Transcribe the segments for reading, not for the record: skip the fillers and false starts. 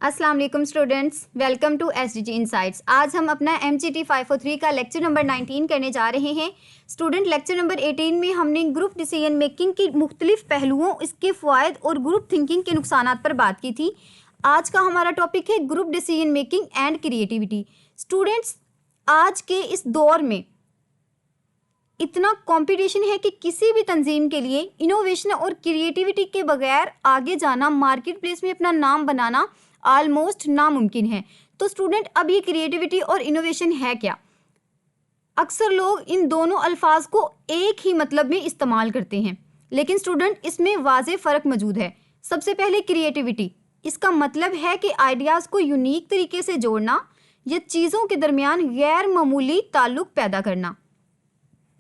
अस्सलाम वालेकुम students, welcome to SDG insights. आज हम अपना MGT 503 का लेक्चर नंबर 19 करने जा रहे हैं। स्टूडेंट, लेक्चर नंबर 18 में हमने ग्रुप डिसीजन मेकिंग की मुख्तलिफ पहलुओं, इसके फ़वाइद और ग्रुप थिंकिंग के नुकसानात पर बात की थी। आज का हमारा टॉपिक है group decision making and creativity. Students, आज के इस दौर में इतना कंपटीशन है कि किसी भी तंजीम के लिए इनोवेशन और क्रिएटिविटी के बगैर आगे जाना, मार्केट प्लेस में अपना नाम बनाना ऑलमोस्ट नामुमकिन है। तो स्टूडेंट, अब ये क्रिएटिविटी और इनोवेशन है क्या? अक्सर लोग इन दोनों अल्फाज को एक ही मतलब में इस्तेमाल करते हैं, लेकिन स्टूडेंट इसमें वाज़ेह फ़र्क मौजूद है। सबसे पहले क्रिएटिविटी, इसका मतलब है कि आइडियाज़ को यूनिक तरीके से जोड़ना या चीज़ों के दरमियान गैर मामूली ताल्लुक़ पैदा करना,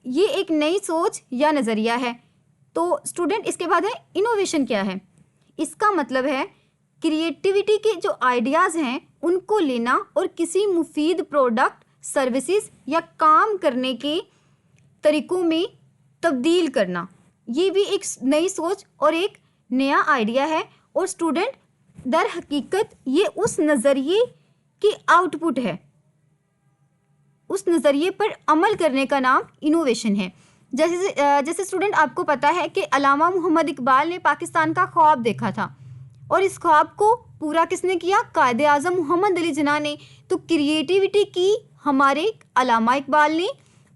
ये एक नई सोच या नज़रिया है। तो स्टूडेंट, इसके बाद है इनोवेशन। क्या है? इसका मतलब है क्रिएटिविटी के जो आइडियाज़ हैं उनको लेना और किसी मुफीद प्रोडक्ट, सर्विसेज या काम करने के तरीक़ों में तब्दील करना। ये भी एक नई सोच और एक नया आइडिया है। और स्टूडेंट, दर हकीकत ये उस नज़रिए की आउटपुट है, उस नज़रिए पर अमल करने का नाम इनोवेशन है। जैसे स्टूडेंट, आपको पता है कि अल्लामा मोहम्मद इकबाल ने पाकिस्तान का ख्वाब देखा था, और इस ख्वाब को पूरा किसने किया? कायदे आज़म मोहम्मद अली जिन्ना ने। तो क्रिएटिविटी की हमारे अल्लामा इकबाल ने,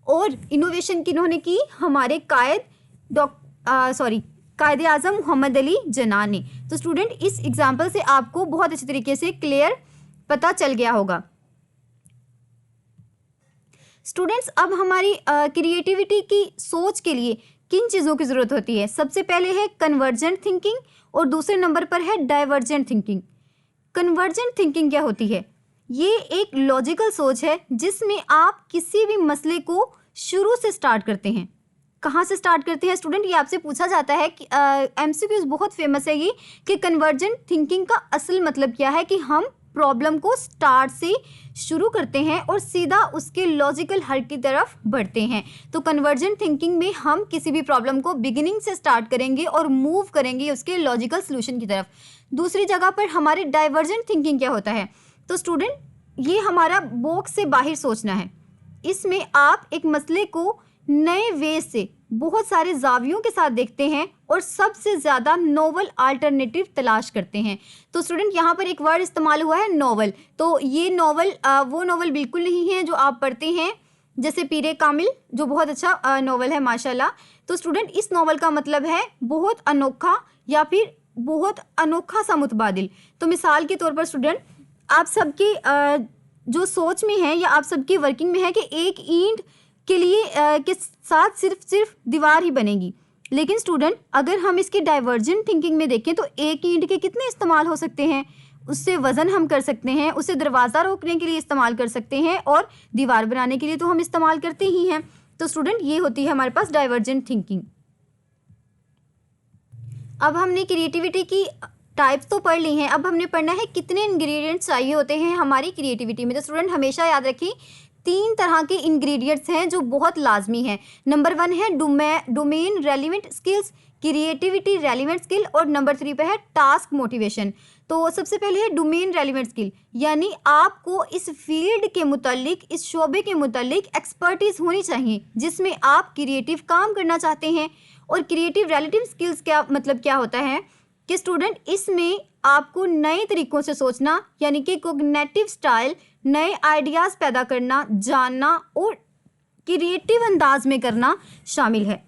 और इनोवेशन किन्होंने की? हमारे कायदे आज़म मोहम्मद अली जिन्ना ने। तो स्टूडेंट, इस एग्जाम्पल से आपको बहुत अच्छे तरीके से क्लियर पता चल गया होगा। स्टूडेंट्स, अब हमारी क्रिएटिविटी की सोच के लिए किन चीज़ों की ज़रूरत होती है? सबसे पहले है कन्वर्जेंट थिंकिंग और दूसरे नंबर पर है डाइवर्जेंट थिंकिंग। कन्वर्जेंट थिंकिंग क्या होती है? ये एक लॉजिकल सोच है जिसमें आप किसी भी मसले को शुरू से स्टार्ट करते हैं। कहाँ से स्टार्ट करते हैं स्टूडेंट? ये आपसे पूछा जाता है कि MCQs बहुत फेमस है ये, कि कन्वर्जेंट थिंकिंग का असल मतलब क्या है, कि हम प्रॉब्लम को स्टार्ट से शुरू करते हैं और सीधा उसके लॉजिकल हल की तरफ बढ़ते हैं। तो कन्वर्जेंट थिंकिंग में हम किसी भी प्रॉब्लम को बिगिनिंग से स्टार्ट करेंगे और मूव करेंगे उसके लॉजिकल सॉल्यूशन की तरफ। दूसरी जगह पर हमारे डाइवर्जेंट थिंकिंग क्या होता है? तो स्टूडेंट, ये हमारा बॉक्स से बाहर सोचना है। इसमें आप एक मसले को नए वे से, बहुत सारे जावियों के साथ देखते हैं और सबसे ज़्यादा नोवल अल्टरनेटिव तलाश करते हैं। तो स्टूडेंट, यहाँ पर एक वर्ड इस्तेमाल हुआ है, नोवल। तो ये नोवल वो नोवल बिल्कुल नहीं है जो आप पढ़ते हैं, जैसे पीरे कामिल, जो बहुत अच्छा नोवल है माशाल्लाह। तो स्टूडेंट, इस नोवल का मतलब है बहुत अनोखा या फिर बहुत अनोखा सा मुतबादिल। तो मिसाल के तौर पर स्टूडेंट, आप सबकी जो सोच में है या आप सबकी वर्किंग में है कि एक ईंट के लिए के साथ सिर्फ दीवार ही बनेगी, लेकिन स्टूडेंट, अगर हम इसकी डाइवर्जेंट थिंकिंग में देखें तो एक ईंट के कितने इस्तेमाल हो सकते हैं? उससे वज़न हम कर सकते हैं, उससे दरवाज़ा रोकने के लिए इस्तेमाल कर सकते हैं, और दीवार बनाने के लिए तो हम इस्तेमाल करते ही हैं। तो स्टूडेंट, ये होती है हमारे पास डाइवर्जेंट थिंकिंग। अब हमने क्रिएटिविटी की टाइप्स तो पढ़ ली हैं, अब हमने पढ़ना है कितने इंग्रेडिएंट्स चाहिए होते हैं हमारी क्रिएटिविटी में। तो स्टूडेंट, हमेशा याद रखिए 3 तरह के इंग्रेडिएंट्स हैं जो बहुत लाजमी हैं। नंबर 1 है domain relevant skills, creativity relevant skill, और नंबर 3 पे है टास्क मोटिवेशन। तो सबसे पहले है डोमेन रेलिवेंट स्किल, यानी आपको इस फील्ड के मुतालिक, इस शोबे के मुतालिक एक्सपर्टीज़ होनी चाहिए जिसमें आप क्रिएटिव काम करना चाहते हैं। और क्रिएटिव रिलेटिव स्किल्स क्या मतलब क्या होता है कि स्टूडेंट, इसमें आपको नए तरीक़ों से सोचना, यानी कि कोग्निटिव स्टाइल, नए आइडियाज़ पैदा करना, जानना और क्रिएटिव अंदाज में करना शामिल है।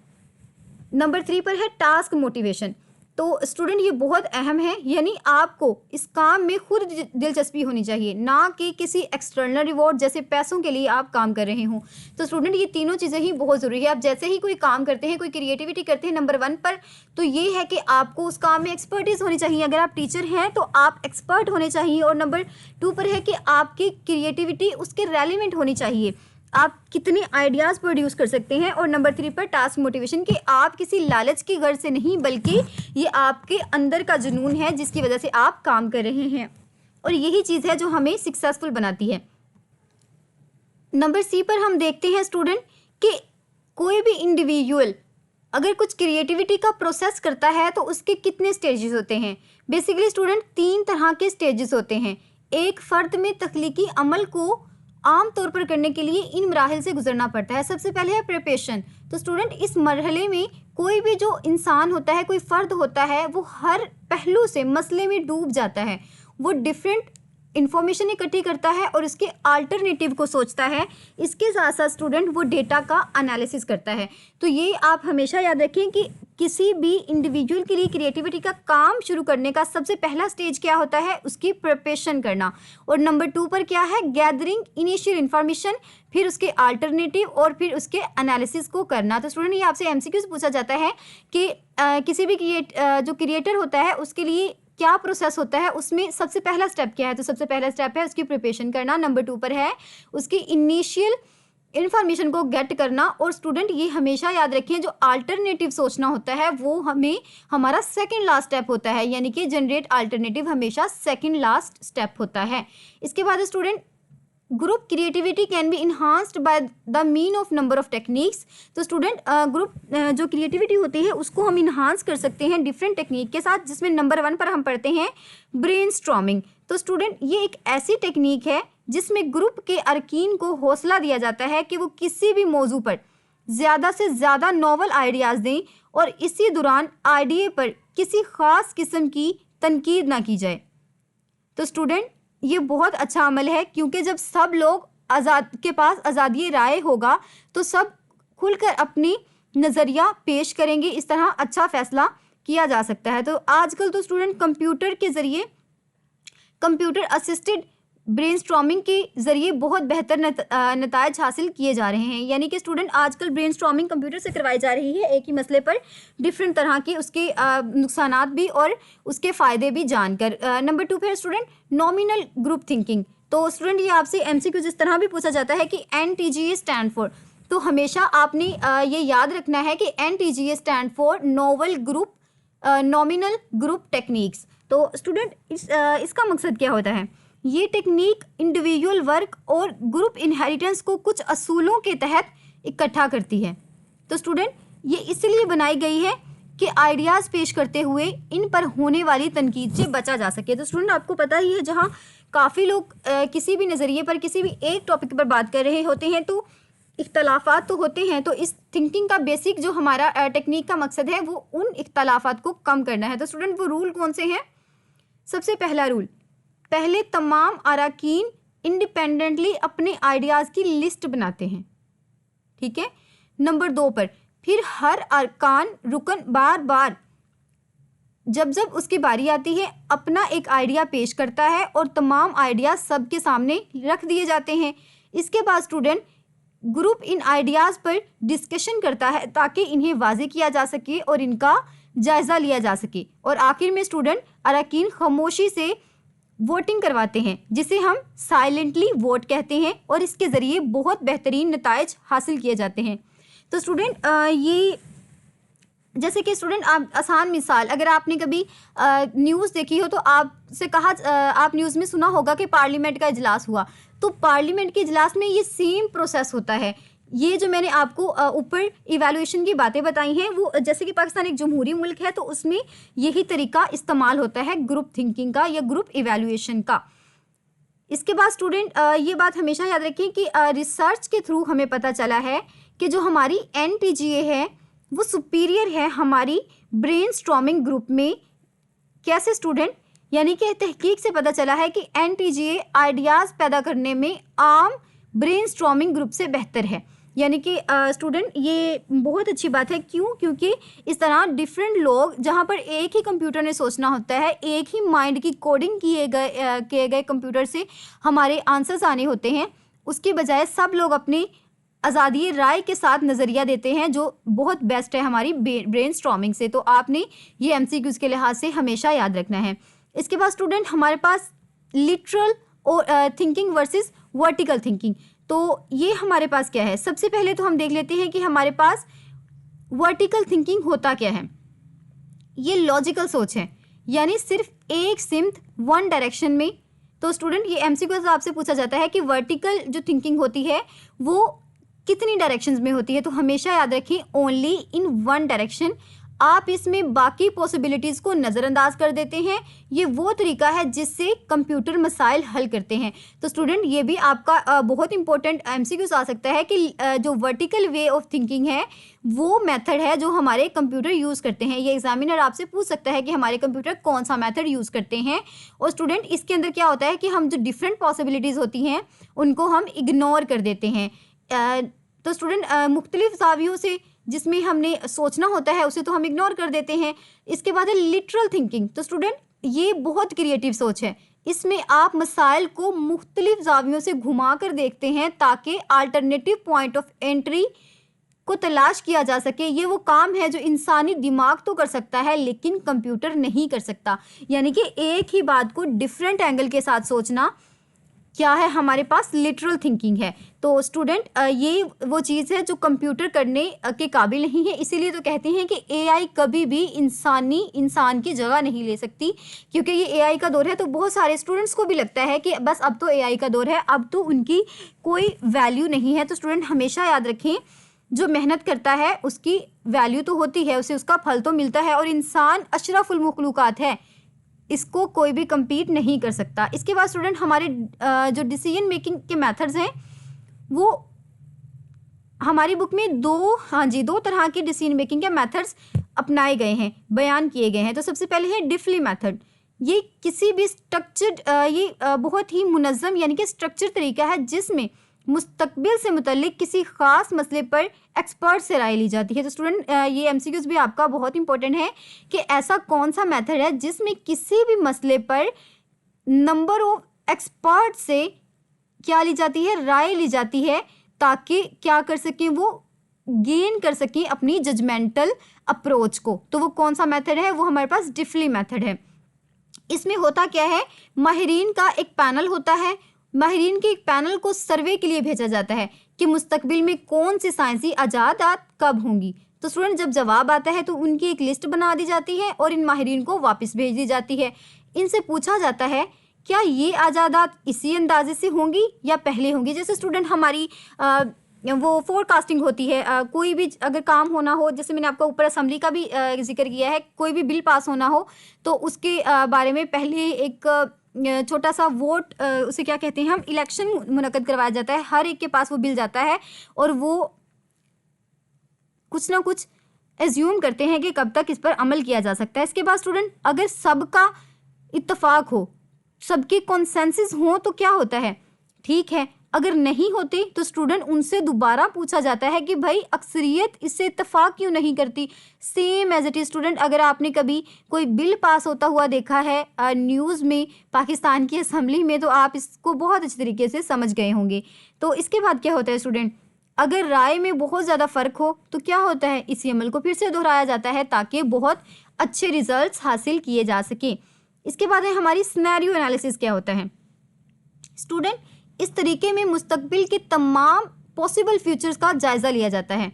नंबर 3 पर है टास्क मोटिवेशन। तो स्टूडेंट, ये बहुत अहम है, यानी आपको इस काम में खुद दिलचस्पी होनी चाहिए, ना कि किसी एक्सटर्नल रिवॉर्ड जैसे पैसों के लिए आप काम कर रहे हों। तो स्टूडेंट, ये तीनों चीज़ें ही बहुत ज़रूरी है। आप जैसे ही कोई काम करते हैं, कोई क्रिएटिविटी करते हैं, नंबर 1 पर तो ये है कि आपको उस काम में एक्सपर्टीज़ होनी चाहिए। अगर आप टीचर हैं तो आप एक्सपर्ट होने चाहिए। और नंबर 2 पर है कि आपकी क्रिएटिविटी उसके रेलिवेंट होनी चाहिए, आप कितने आइडियाज़ प्रोड्यूस कर सकते हैं। और नंबर 3 पर टास्क मोटिवेशन, कि आप किसी लालच की गर्ज से नहीं, बल्कि ये आपके अंदर का जुनून है जिसकी वजह से आप काम कर रहे हैं, और यही चीज़ है जो हमें सक्सेसफुल बनाती है। नंबर C पर हम देखते हैं स्टूडेंट कि कोई भी इंडिविजुअल अगर कुछ क्रिएटिविटी का प्रोसेस करता है तो उसके कितने स्टेजेस होते हैं? बेसिकली स्टूडेंट 3 तरह के स्टेजेस होते हैं। एक फ़र्द में तख्लीकी अमल को आम तौर पर करने के लिए इन मराहिल से गुजरना पड़ता है। सबसे पहले है प्रिपरेशन। तो स्टूडेंट इस मरहले में कोई भी जो इंसान होता है, कोई फ़र्द होता है, वो हर पहलू से मसले में डूब जाता है। वो डिफरेंट इन्फॉर्मेशन इकट्ठी करता है और इसके अल्टरनेटिव को सोचता है। इसके साथ साथ स्टूडेंट वो डेटा का एनालिसिस करता है। तो ये आप हमेशा याद रखें कि किसी भी इंडिविजुअल के लिए क्रिएटिविटी का काम शुरू करने का सबसे पहला स्टेज क्या होता है? उसकी प्रिपरेशन करना। और नंबर 2 पर क्या है? गैदरिंग इनिशियल इन्फॉर्मेशन, फिर उसके अल्टरनेटिव और फिर उसके एनालिसिस को करना। तो स्टूडेंट ये आपसे एमसीक्यूज पूछा जाता है कि किसी भी जो क्रिएटर होता है उसके लिए क्या प्रोसेस होता है, उसमें सबसे पहला स्टेप क्या है? तो सबसे पहला स्टेप है उसकी प्रिपरेशन करना। नंबर 2 पर है उसकी इनिशियल इन्फॉर्मेशन को गेट करना। और स्टूडेंट ये हमेशा याद रखें, जो अल्टरनेटिव सोचना होता है वो हमारा सेकंड लास्ट स्टेप होता है, यानी कि जनरेट अल्टरनेटिव हमेशा सेकंड लास्ट स्टेप होता है। इसके बाद student group creativity can be enhanced by the mean of number of techniques. तो स्टूडेंट ग्रुप जो क्रिएटिविटी होती है उसको हम इन्हांस कर सकते हैं डिफरेंट टेक्निक के साथ, जिसमें नंबर 1 पर हम पढ़ते हैं ब्रेनस्टॉर्मिंग। तो स्टूडेंट ये एक ऐसी टेक्निक है जिसमें ग्रुप के अरकीन को हौसला दिया जाता है कि वो किसी भी मौजू पर ज़्यादा से ज़्यादा नॉवल आइडियाज़ दें और इसी दौरान आइडिया पर किसी ख़ास किस्म की तनकीद ना की जाए। तो स्टूडेंट ये बहुत अच्छा अमल है, क्योंकि जब सब लोग के पास आज़ादी राय होगा तो सब खुलकर अपनी नज़रिया पेश करेंगे। इस तरह अच्छा फ़ैसला किया जा सकता है। तो आजकल तो स्टूडेंट कंप्यूटर के ज़रिए, कंप्यूटर असिस्टेड ब्रेनस्टॉर्मिंग के ज़रिए बहुत बेहतर नतायज हासिल किए जा रहे हैं। यानी कि स्टूडेंट आजकल ब्रेनस्टॉर्मिंग कंप्यूटर से करवाई जा रही है, एक ही मसले पर डिफरेंट तरह के उसके नुकसानात भी और उसके फ़ायदे भी जानकर। नंबर 2 पे स्टूडेंट नॉमिनल ग्रुप थिंकिंग। तो स्टूडेंट ये आपसे एमसीक्यू जिस तरह भी पूछा जाता है कि NTGA स्टैंड फॉर, तो हमेशा आपने ये याद रखना है कि NTGA stand for nominal group techniques. तो स्टूडेंट इसका मकसद क्या होता है? ये टेक्निक इंडिविजुअल वर्क और ग्रुप इनहेरिटेंस को कुछ असूलों के तहत इकट्ठा करती है। तो स्टूडेंट ये इसलिए बनाई गई है कि आइडियाज़ पेश करते हुए इन पर होने वाली तनकीद से बचा जा सके। तो स्टूडेंट आपको पता ही है, जहाँ काफ़ी लोग किसी भी नज़रिए पर किसी भी एक टॉपिक पर बात कर रहे होते हैं तो इख्तलाफात तो होते हैं। तो इस थिंकिंग का बेसिक जो हमारा टेक्निक का मकसद है वो उन इख्तलाफात को कम करना है। तो स्टूडेंट वो रूल कौन से हैं? सबसे पहला रूल, पहले तमाम अरकान इंडिपेंडेंटली अपने आइडियाज़ की लिस्ट बनाते हैं, ठीक है। नंबर 2 पर फिर हर अरकान रुकन बार बार जब जब उसकी बारी आती है अपना एक आइडिया पेश करता है और तमाम आइडियाज़ सबके सामने रख दिए जाते हैं। इसके बाद स्टूडेंट ग्रुप इन आइडियाज़ पर डिस्कशन करता है ताकि इन्हें वाज़ेह किया जा सके और इनका जायज़ा लिया जा सके। और आखिर में स्टूडेंट अरकान खामोशी से वोटिंग करवाते हैं, जिसे हम साइलेंटली वोट कहते हैं, और इसके ज़रिए बहुत बेहतरीन नताइज हासिल किए जाते हैं। तो स्टूडेंट ये जैसे कि स्टूडेंट आप आसान मिसाल, अगर आपने कभी न्यूज़ देखी हो तो आपसे कहा आप न्यूज़ में सुना होगा कि पार्लियामेंट का इजलास हुआ। तो पार्लियामेंट के इजलास में ये सेम प्रोसेस होता है। ये जो मैंने आपको ऊपर इवैल्यूएशन की बातें बताई हैं, वो जैसे कि पाकिस्तान एक जमहूरी मुल्क है तो उसमें यही तरीका इस्तेमाल होता है ग्रुप थिंकिंग का या ग्रुप इवैल्यूएशन का। इसके बाद स्टूडेंट ये बात हमेशा याद रखें कि रिसर्च के थ्रू हमें पता चला है कि जो हमारी NTGA है वो सुपीरियर है हमारी ब्रेनस्टॉर्मिंग ग्रुप में। कैसे स्टूडेंट? यानी कि तहकीक से पता चला है कि NTGA आइडियाज़ पैदा करने में आम ब्रेनस्टॉर्मिंग ग्रुप से बेहतर है। यानी कि स्टूडेंट ये बहुत अच्छी बात है। क्यों? क्योंकि इस तरह डिफरेंट लोग, जहाँ पर एक ही कंप्यूटर ने सोचना होता है, एक ही माइंड की कोडिंग किए गए कंप्यूटर से हमारे आंसर्स आने होते हैं, उसके बजाय सब लोग अपनी आज़ादी राय के साथ नज़रिया देते हैं, जो बहुत बेस्ट है हमारी ब्रेनस्टॉर्मिंग से। तो आपने ये MCQs के लिहाज से हमेशा याद रखना है। इसके बाद स्टूडेंट हमारे पास लिटरल और थिंकिंग वर्सेस वर्टिकल थिंकिंग। तो ये हमारे पास क्या है? सबसे पहले तो हम देख लेते हैं कि हमारे पास वर्टिकल थिंकिंग होता क्या है। ये लॉजिकल सोच है, यानी सिर्फ एक सिमत वन डायरेक्शन में। तो स्टूडेंट ये MCQ आपसे पूछा जाता है कि वर्टिकल जो थिंकिंग होती है वो कितनी डायरेक्शंस में होती है, तो हमेशा याद रखें ओनली इन वन डायरेक्शन। आप इसमें बाकी पॉसिबिलिटीज़ को नज़रअंदाज कर देते हैं। ये वो तरीका है जिससे कंप्यूटर मसाइल हल करते हैं। तो स्टूडेंट ये भी आपका बहुत इंपॉर्टेंट एमसीक्यूज आ सकता है कि जो वर्टिकल वे ऑफ थिंकिंग है वो मेथड है जो हमारे कंप्यूटर यूज़ करते हैं। ये एग्जामिनर आपसे पूछ सकता है कि हमारे कंप्यूटर कौन सा मेथड यूज़ करते हैं। और स्टूडेंट इसके अंदर क्या होता है कि हम जो डिफरेंट पॉसिबिलिटीज़ होती हैं उनको हम इग्नोर कर देते हैं। तो स्टूडेंट मुख्तलिफ ज़ावियों से जिसमें हमने सोचना होता है उसे तो हम इग्नोर कर देते हैं। इसके बाद है लिटरल थिंकिंग। तो स्टूडेंट ये बहुत क्रिएटिव सोच है। इसमें आप मसाइल को मुख्तलिफ ज़ावियों से घुमा कर देखते हैं ताकि अल्टरनेटिव पॉइंट ऑफ एंट्री को तलाश किया जा सके। ये वो काम है जो इंसानी दिमाग तो कर सकता है लेकिन कंप्यूटर नहीं कर सकता। यानी कि एक ही बात को डिफरेंट एंगल के साथ सोचना क्या है, हमारे पास लिटरल थिंकिंग है। तो स्टूडेंट ये वो चीज़ है जो कंप्यूटर करने के काबिल नहीं है। इसीलिए तो कहते हैं कि एआई कभी भी इंसान की जगह नहीं ले सकती, क्योंकि ये एआई का दौर है। तो बहुत सारे स्टूडेंट्स को भी लगता है कि बस अब तो एआई का दौर है, अब तो उनकी कोई वैल्यू नहीं है। तो स्टूडेंट हमेशा याद रखें जो मेहनत करता है उसकी वैल्यू तो होती है, उसे उसका फल तो मिलता है। और इंसान अशरफुल मखलूकात है, इसको कोई भी कम्पीट नहीं कर सकता। इसके बाद स्टूडेंट हमारे जो डिसीजन मेकिंग के मेथड्स हैं वो हमारी बुक में दो तरह के डिसीजन मेकिंग के मेथड्स अपनाए गए हैं, बयान किए गए हैं। तो सबसे पहले है डिफली मेथड। ये किसी भी बहुत ही मुनज़्ज़म यानी कि स्ट्रक्चर तरीका है जिसमें मुस्तकबिल से मुतल्लिक किसी ख़ास मसले पर एक्सपर्ट से राय ली जाती है। तो स्टूडेंट ये एमसीक्यूज भी आपका बहुत इंपॉर्टेंट है कि ऐसा कौन सा मेथड है जिसमें किसी भी मसले पर नंबर ऑफ एक्सपर्ट से क्या ली जाती है, राय ली जाती है, ताकि क्या कर सकें, वो गेन कर सकें अपनी जजमेंटल अप्रोच को। तो वो कौन सा मेथड है, वो हमारे पास डिफली मेथड है। इसमें होता क्या है, माहिरीन का एक पैनल होता है। माहिरीन के एक पैनल को सर्वे के लिए भेजा जाता है कि मुस्तकबिल में कौन सी साइंसी अजादात कब होंगी। तो स्टूडेंट जब जवाब आता है तो उनकी एक लिस्ट बना दी जाती है और इन माहिरीन को वापस भेज दी जाती है। इनसे पूछा जाता है क्या ये अजादात इसी अंदाजे से होंगी या पहले होंगी। जैसे स्टूडेंट हमारी वो फोरकास्टिंग होती है, कोई भी अगर काम होना हो, जैसे मैंने आपको ऊपर असेंबली का भी जिक्र किया है, कोई भी बिल पास होना हो तो उसके बारे में पहले एक छोटा सा वोट, उसे क्या कहते हैं हम, इलेक्शन मुनक्कद करवाया जाता है। हर एक के पास वो बिल जाता है और वो कुछ ना कुछ एज्यूम करते हैं कि कब तक इस पर अमल किया जा सकता है। इसके बाद स्टूडेंट अगर सबका इत्तफाक हो, सबके कॉन्सेंसस हो तो क्या होता है, ठीक है। अगर नहीं होते तो स्टूडेंट उनसे दोबारा पूछा जाता है कि भाई अक्सरियत इससे इत्तफाक क्यों नहीं करती। Same as it is student अगर आपने कभी कोई बिल पास होता हुआ देखा है न्यूज़ में पाकिस्तान की असेंबली में, तो आप इसको बहुत अच्छे तरीके से समझ गए होंगे। तो इसके बाद क्या होता है स्टूडेंट, अगर राय में बहुत ज़्यादा फ़र्क हो तो क्या होता है, इसी अमल को फिर से दोहराया जाता है ताकि बहुत अच्छे रिजल्ट्स हासिल किए जा सकें। इसके बाद है हमारी सिनेरियो एनालिसिस। क्या होता है स्टूडेंट, इस तरीके में मुस्तकबिल के तमाम पॉसिबल फ्यूचर्स का जायज़ा लिया जाता है।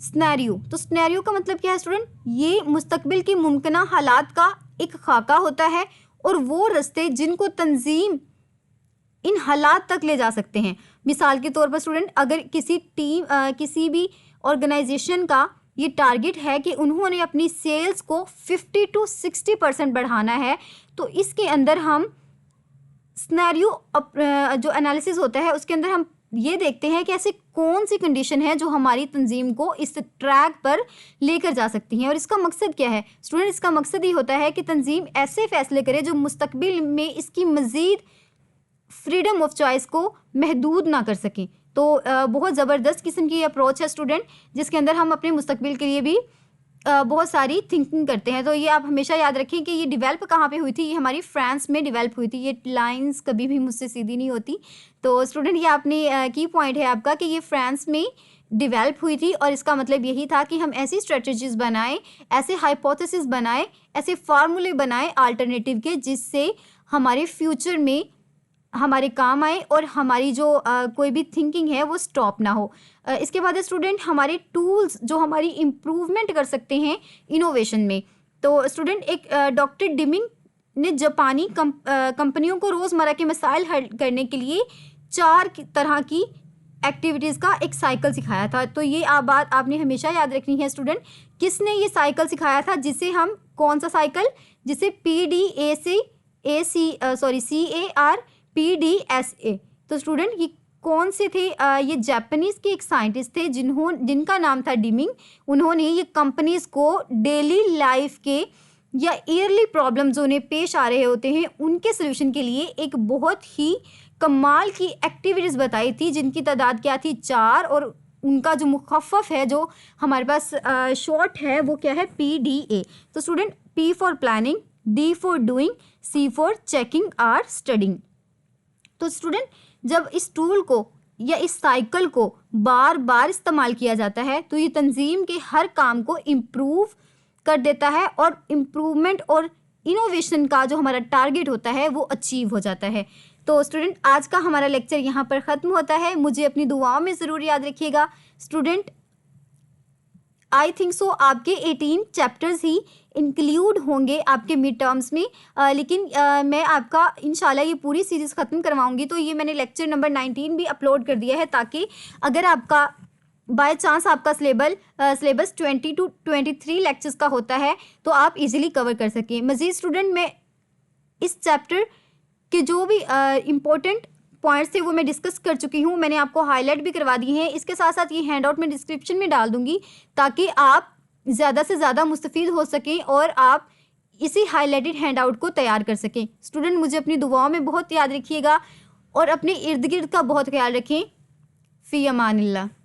सिनेरियो, तो सिनेरियो का मतलब क्या है स्टूडेंट, ये मुस्तकबिल की मुमकिना हालात का एक खाका होता है और वो रास्ते जिनको तंजीम इन हालात तक ले जा सकते हैं। मिसाल के तौर पर स्टूडेंट अगर किसी भी ऑर्गेनाइजेशन का ये टारगेट है कि उन्होंने अपनी सेल्स को 50 to 60% बढ़ाना है, तो इसके अंदर हम सिनेरियो जो एनालिसिस होता है उसके अंदर हम ये देखते हैं कि ऐसी कौन सी कंडीशन है जो हमारी तंजीम को इस ट्रैक पर लेकर जा सकती हैं। और इसका मकसद क्या है स्टूडेंट, इसका मकसद ये होता है कि तंजीम ऐसे फैसले करे जो मुस्तकबिल में इसकी मज़ीद फ्रीडम ऑफ चॉइस को महदूद ना कर सकें। तो बहुत ज़बरदस्त किस्म की अप्रोच है स्टूडेंट, जिसके अंदर हम अपने मुस्तकबिल के लिए भी बहुत सारी थिंकिंग करते हैं। तो ये आप हमेशा याद रखें कि ये डेवलप कहाँ पे हुई थी, ये हमारी फ्रांस में डेवलप हुई थी। ये लाइंस कभी भी मुझसे सीधी नहीं होती। तो स्टूडेंट ये आपने की पॉइंट है आपका कि ये फ्रांस में डेवलप हुई थी और इसका मतलब यही था कि हम ऐसी स्ट्रेटजीज बनाएं, ऐसे हाइपोथेसिस बनाएं, ऐसे फार्मूले बनाएं अल्टरनेटिव के, जिससे हमारे फ्यूचर में हमारे काम आए और हमारी जो कोई भी थिंकिंग है वो स्टॉप ना हो। इसके बाद स्टूडेंट हमारे टूल्स जो हमारी इम्प्रूवमेंट कर सकते हैं इनोवेशन में। तो स्टूडेंट एक डॉक्टर डिमिंग ने जापानी कंपनियों को रोज़मर्रा के मसाइल हल करने के लिए 4 तरह की एक्टिविटीज़ का एक साइकिल सिखाया था। तो ये बात आपने हमेशा याद रखनी है स्टूडेंट, किसने ये साइकिल सिखाया था, जिसे हम कौन सा साइकिल, जिसे CARPDSA। तो स्टूडेंट ये कौन से थे, ये जापानीज़ के एक साइंटिस्ट थे जिनका नाम था डिमिंग। उन्होंने ये कंपनीज़ को डेली लाइफ के या ईयरली प्रॉब्लम्स जो उन्हें पेश आ रहे होते हैं उनके सोल्यूशन के लिए एक बहुत ही कमाल की एक्टिविटीज़ बताई थी, जिनकी तादाद क्या थी 4, और उनका जो मुखफ़फ़ है, जो हमारे पास शॉर्ट है, वो क्या है PDA। तो student P for planning, D for doing, C for checking or studying. तो स्टूडेंट जब इस टूल को या इस साइकिल को बार बार इस्तेमाल किया जाता है तो ये तंजीम के हर काम को इम्प्रूव कर देता है, और इम्प्रूवमेंट और इनोवेशन का जो हमारा टारगेट होता है वो अचीव हो जाता है। तो स्टूडेंट आज का हमारा लेक्चर यहाँ पर ख़त्म होता है। मुझे अपनी दुआओं में ज़रूर याद रखिएगा स्टूडेंट। आई थिंक सो आपके 18 चैप्टर्स ही इंक्लूड होंगे आपके मिड टर्म्स में, लेकिन मैं आपका इंशाल्लाह ये पूरी सीरीज़ ख़त्म करवाऊंगी। तो ये मैंने लेक्चर नंबर 19 भी अपलोड कर दिया है, ताकि अगर आपका बाय चांस आपका सिलेबस 20 to 23 लेक्चर्स का होता है तो आप इजीली कवर कर सकें। मज़ीद स्टूडेंट मैं इस चैप्टर के जो भी इम्पोर्टेंट पॉइंट्स थे वो मैं डिस्कस कर चुकी हूँ, मैंने आपको हाईलाइट भी करवा दी हैं। इसके साथ साथ ये हैंड आउट में डिस्क्रिप्शन में डाल दूँगी, ताकि आप ज़्यादा से ज़्यादा मुस्तफ़ीद हो सकें और आप इसी हाईलाइटेड हैंड आउट को तैयार कर सकें। स्टूडेंट मुझे अपनी दुआओं में बहुत याद रखिएगा और अपने इर्द गिर्द का बहुत ख्याल रखें। फ़ी अमानिल्लाह।